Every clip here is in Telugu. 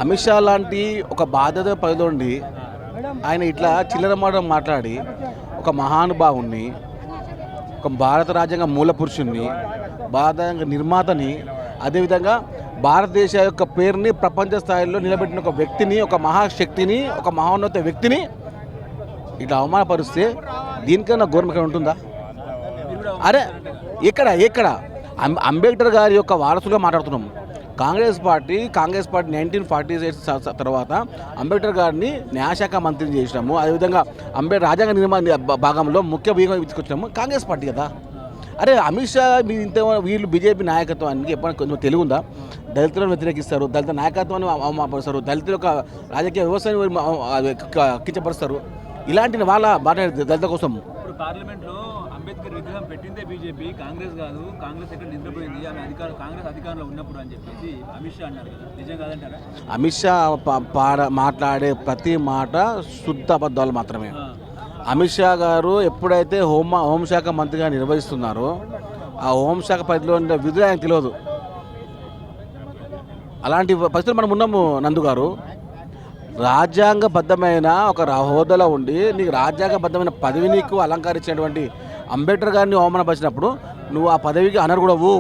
అమిత్ షా లాంటి ఒక బాధ్యత పదవుండి ఆయన ఇట్లా చిల్లర మాట మాట్లాడి ఒక మహానుభావుణ్ణి, ఒక భారత రాజ్యాంగ మూల పురుషుణ్ణి, భారత నిర్మాతని, అదేవిధంగా భారతదేశ యొక్క పేరుని ప్రపంచ స్థాయిలో నిలబెట్టిన ఒక వ్యక్తిని, ఒక మహాశక్తిని, ఒక మహోన్నత వ్యక్తిని ఇట్లా అవమానపరిస్తే దీనికన్నా ఘోరం ఉంటుందా? అరే ఎక్కడ అంబేద్కర్ గారి యొక్క వారసులుగా మాట్లాడుతున్నాం. కాంగ్రెస్ పార్టీ 1948 తర్వాత అంబేద్కర్ గారిని న్యాయశాఖ మంత్రిని చేసినాము. అదేవిధంగా రాజ్యాంగ నిర్మాణ భాగంలో ముఖ్య భూమిక తీసుకొచ్చినాము కాంగ్రెస్ పార్టీ కదా. అరే అమిత్ షా వీళ్ళు బీజేపీ నాయకత్వానికి ఎప్పుడైనా కొంచెం తెలివి ఉందా? దళితులను వ్యతిరేకిస్తారు, దళిత నాయకత్వాన్ని అవమానపరుస్తారు, దళితుల యొక్క రాజకీయ వ్యవస్థను కించపరుస్తారు. ఇలాంటి వాళ్ళ దళిత కోసం ఇప్పుడు పార్లమెంట్లో అంబేద్కర్ విగ్రహం పెట్టిందే బీజేపీ, కాంగ్రెస్ కాదు. కాంగ్రెస్ ఎక్కడ నిద్రపోయింది, ఆమె కాంగ్రెస్ అధికారంలో ఉన్నప్పుడు అని చెప్పేసి అమిత్ షా అన్నారు కదా, నిజం కాదంటారా? అమిత్ షా మాట్లాడే ప్రతి మాట శుద్ధ అబద్ధాలు మాత్రమే. అమిత్ షా గారు ఎప్పుడైతే హోంశాఖ మంత్రిగా నిర్వహిస్తున్నారో ఆ హోంశాఖ పరిధిలో ఉండే విధులు ఆయనకు తెలియదు. అలాంటి పరిస్థితులు మనం ఉన్నాము. నందు గారు రాజ్యాంగబద్ధమైన ఒక హోదాలో ఉండి నీకు రాజ్యాంగబద్ధమైన పదవి నీకు అలంకరించినటువంటి అంబేద్కర్ గారిని అవమానపరిచినప్పుడు నువ్వు ఆ పదవికి అనర్హుడవు.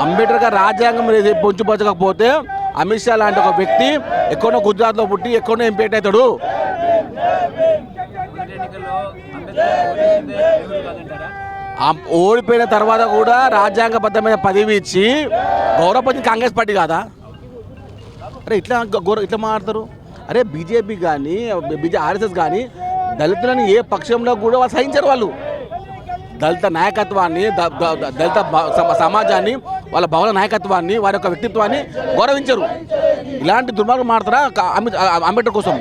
అంబేద్కర్ గారు రాజ్యాంగం పొంచుపరచకపోతే అమిత్ షా లాంటి ఒక వ్యక్తి ఎక్కడో గుజరాత్లో పుట్టి ఎక్కడో ఎంపీ అవుతాడు. ఓడిపోయిన తర్వాత కూడా రాజ్యాంగబద్ధమైన పదవి ఇచ్చి గౌరవపరిచిన కాంగ్రెస్ పార్టీ కాదా? అరే ఇట్లా మాట్లాడతారు. అరే బీజేపీ కానీ ఆర్ఎస్ఎస్ కానీ దళితులని ఏ పక్షంలో కూడా వాళ్ళు సహించారు. వాళ్ళు దళిత నాయకత్వాన్ని, దళిత సమాజాన్ని, వాళ్ళ భవన నాయకత్వాన్ని, వారి యొక్క వ్యక్తిత్వాన్ని గౌరవించరు. ఇలాంటి దుర్మార్గం మాడతారా అంబేద్కర్ కోసం?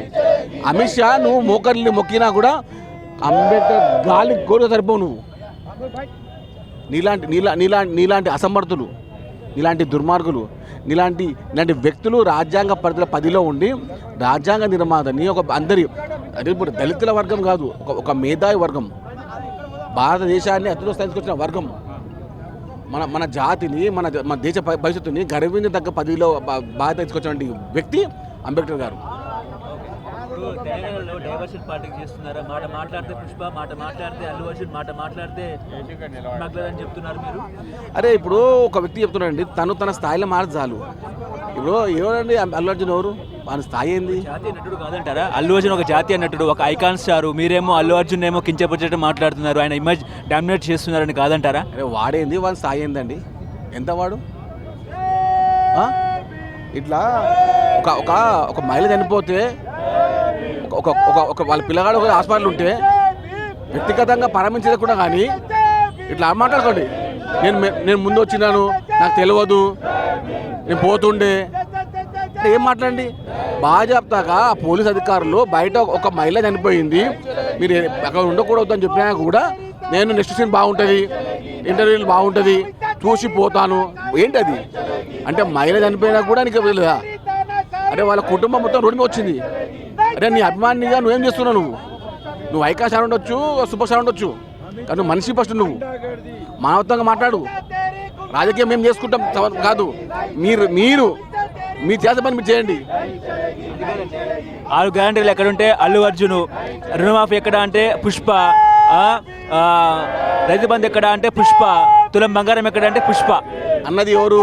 అమిత్ షా నువ్వు మోకర్లు మొక్కినా కూడా అంబేద్కర్ గాలి కోరిక సరిపోవు. నువ్వు నీలాంటి అసమర్థులు, నీలాంటి దుర్మార్గులు, నీలాంటి వ్యక్తులు రాజ్యాంగ పరిధిలో ఉండి రాజ్యాంగ నిర్మాతని అందరి ఇప్పుడు దళితుల వర్గం కాదు, ఒక మేధావి వర్గం, భారతదేశాన్ని అతిథిస్తున్న వర్గం, మన జాతిని, మన దేశ భవిష్యత్తుని గర్వించదగ్గ పదవిలో బాధ్యత తీసుకొచ్చినటువంటి వ్యక్తి అంబేద్కర్ గారు. తెలంగాణలో డైవర్షన్ పార్టీకి చేస్తున్నారా? మాట మాట్లాడితే పుష్ప, మాట మాట్లాడితే అల్లు అర్జున్, మాట మాట్లాడితే అని చెప్తున్నారు మీరు. అరే ఇప్పుడు ఒక వ్యక్తి చెప్తున్నాడండి, తన స్థాయిలో మారదు చాలు. ఇప్పుడు ఎవరండి అల్లు అర్జున్? ఎవరు? ఆయన స్థాయి ఏంది? జాతీయ నటుడు కాదంటారా? అల్లు అర్జున్ ఒక జాతీయ నటుడు, ఒక ఐకాన్ స్టార్. మీరేమో అల్లు అర్జున్ ఏమో కించపరిచేట్టు మాట్లాడుతున్నారు, ఆయన ఇమేజ్ డామినేట్ చేస్తున్నారని కాదంటారా? అరే వాడేంది, వాళ్ళ స్థాయి ఏందండి? ఎంత వాడు? ఇట్లా ఒక మహిళ చనిపోతే ఒక వాళ్ళ పిల్లగాడు ఒక హాస్పిటల్ ఉంటే వ్యక్తిగతంగా పరామర్శించకుండా కానీ ఇట్లా మాట్లాడుకోండి. నేను ముందు వచ్చినాను, నాకు తెలియదు, నేను పోతుండే, ఏం మాట్లాడండి? బాజాప్తాగా పోలీస్ అధికారులు బయట ఒక మహిళ చనిపోయింది, మీరు అక్కడ ఉండకూడదు అని చెప్పినా కూడా నేను నెక్స్ట్ సీన్ బాగుంటుంది, ఇంటర్వ్యూలు బాగుంటుంది, చూసి పోతాను. ఏంటది? అంటే మహిళ చనిపోయినా కూడా నీకు తెలియదా? అంటే వాళ్ళ కుటుంబం మొత్తం రోడ్డు మీద వచ్చింది. అరే నీ అభిమానిగా నువ్వేం చేస్తున్నావు? నువ్వు ఐకాన్ స్టార్ ఉండొచ్చు, సూపర్ స్టార్ ఉండొచ్చు, కానీ నువ్వు మనిషి ఫస్ట్. నువ్వు మానవత్వంగా మాట్లాడు. రాజకీయం మేము చేసుకుంటాం కాదు, మీరు చేసే పని మీరు చేయండి. 6 గ్యారంటీలు ఎక్కడుంటే అల్లు అర్జున్, రుణమాఫీ ఎక్కడ అంటే పుష్ప, రైతు బంధు ఎక్కడ అంటే పుష్ప, తులం బంగారం ఎక్కడ అంటే పుష్ప అన్నది ఎవరు?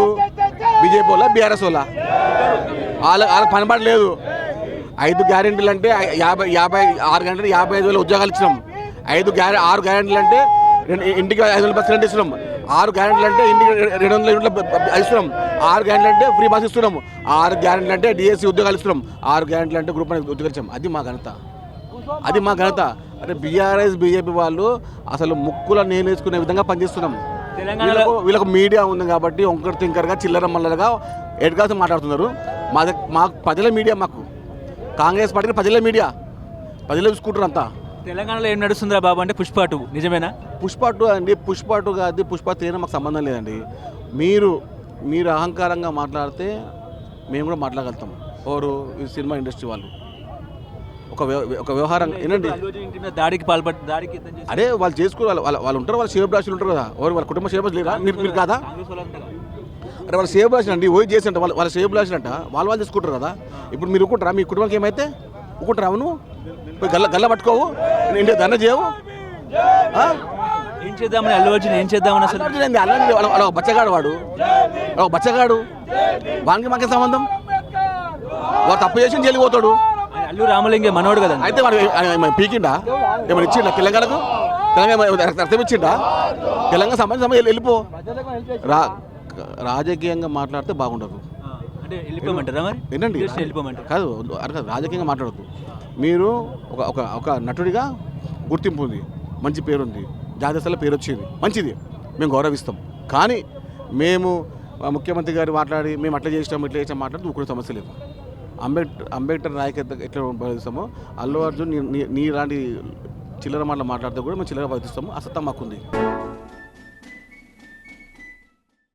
బీజేపీ వాళ్ళ, బీఆర్ఎస్ వాళ్ళ? వాళ్ళకి పనిపడలేదు. 5 గ్యారెంటీలు అంటే 56 గంటలు 55,000 ఉద్యోగాలు ఇచ్చినాం. 6 గ్యారెంటీలు అంటే ఇంటికి 500 బస్సు రెంట్ ఇస్తున్నాం. 6 గ్యారెంటీలు అంటే ఇంటికి 200 యూనిట్లు ఇస్తున్నాం. 6 గ్యారెంటీలు అంటే ఫ్రీ బస్ ఇస్తున్నాము. 6 గ్యారెంటీలు అంటే డిఎస్సి ఉద్యోగాలు ఇస్తున్నాం. 6 గ్యారెంటీలు అంటే గ్రూప్ ఉద్యోగాలు ఇచ్చాం. అది మా ఘనత. అంటే బీఆర్ఎస్ బీజేపీ వాళ్ళు అసలు ముక్కుల నేను వేసుకునే విధంగా పనిచేస్తున్నాం. వీళ్ళకు మీడియా ఉంది కాబట్టి ఒంకర్ తింకర్గా చిల్లర మల్లరగా ఎడ్గాల్సి మాట్లాడుతున్నారు. మా ప్రజల మీడియా, మాకు కాంగ్రెస్ పార్టీకి ప్రజల మీడియా, ప్రజలు చూసుకుంటారు అంతా. తెలంగాణలో ఏం నడుస్తుందిరా బాబు అంటే పుష్ప 2 నిజమేనా? పుష్ప 2 అండి, పుష్ప 2 కాదు, పుష్ప 3 మాకు సంబంధం లేదండి. మీరు అహంకారంగా మాట్లాడితే మేము కూడా మాట్లాడగలుగుతాం. ఎవరు? ఈ సినిమా ఇండస్ట్రీ వాళ్ళు. ఒక వ్యవహారం ఏంటండి, దాడికి దాడికి అరే వాళ్ళు చేసుకోవాలి. వాళ్ళు ఉంటారు, వాళ్ళ శివభ్రాషులు ఉంటారు కదా, ఎవరు వాళ్ళ కుటుంబ శివభ్రాషులు లేరా? మీరు కాదా? అంటే వాళ్ళ సేవ్ రాసినండి ఓయి చేసినట్ట వాళ్ళ సేవ్ రాసినట్ట వాళ్ళు తీసుకుంటారు కదా. ఇప్పుడు మీరు ఒక్కుంటారా మీ కుటుంబానికి ఏమైతే ఒక్కుంటారా నువ్వు పోయి గల్ల పట్టుకోవు ఇంటికి దండ చేయవు. ఏం చేద్దామని అల్లు అర్జున్ ఏం చేద్దామని అసలు అలా బచ్చగాడు వాడు బచ్చగాడు వానికి మాకే సంబంధం. వాడు తప్పు చేసి జైలు పోతాడు. అల్లు రామలింగే మనోడు కదా. అయితే వాడు పీకిండా ఏమైనా ఇచ్చిండా తెలంగాణకు? తెలంగాణ రక్తం ఇచ్చిండా? తెలంగాణ సంబంధించి వెళ్ళిపో. రాజకీయంగా మాట్లాడితే బాగుండదు. అంటే వెళ్ళిపోమంటారా మరి? ఏంటండి వెళ్ళిపోమంటారు కాదు రాజకీయంగా మాట్లాడద్దు. మీరు ఒక నటుడిగా గుర్తింపు ఉంది, మంచి పేరుంది, జాతీయస్థాయిలో పేరు వచ్చింది, మంచిది, మేము గౌరవిస్తాం. కానీ మేము ముఖ్యమంత్రి గారు మాట్లాడి మేము అట్లా చేసినాం ఇట్లా చేసాం మాట్లాడితే ఊరుకునే సమస్య లేదు. అంబేద్కర్ నాయకత్వం ఎట్లా భావిస్తామో అల్లు అర్జున్ నీ లాంటి చిల్లర మాటలు మాట్లాడితే కూడా మేము చిల్లర భావిస్తాము. ఆ సత్తా మాకుంది.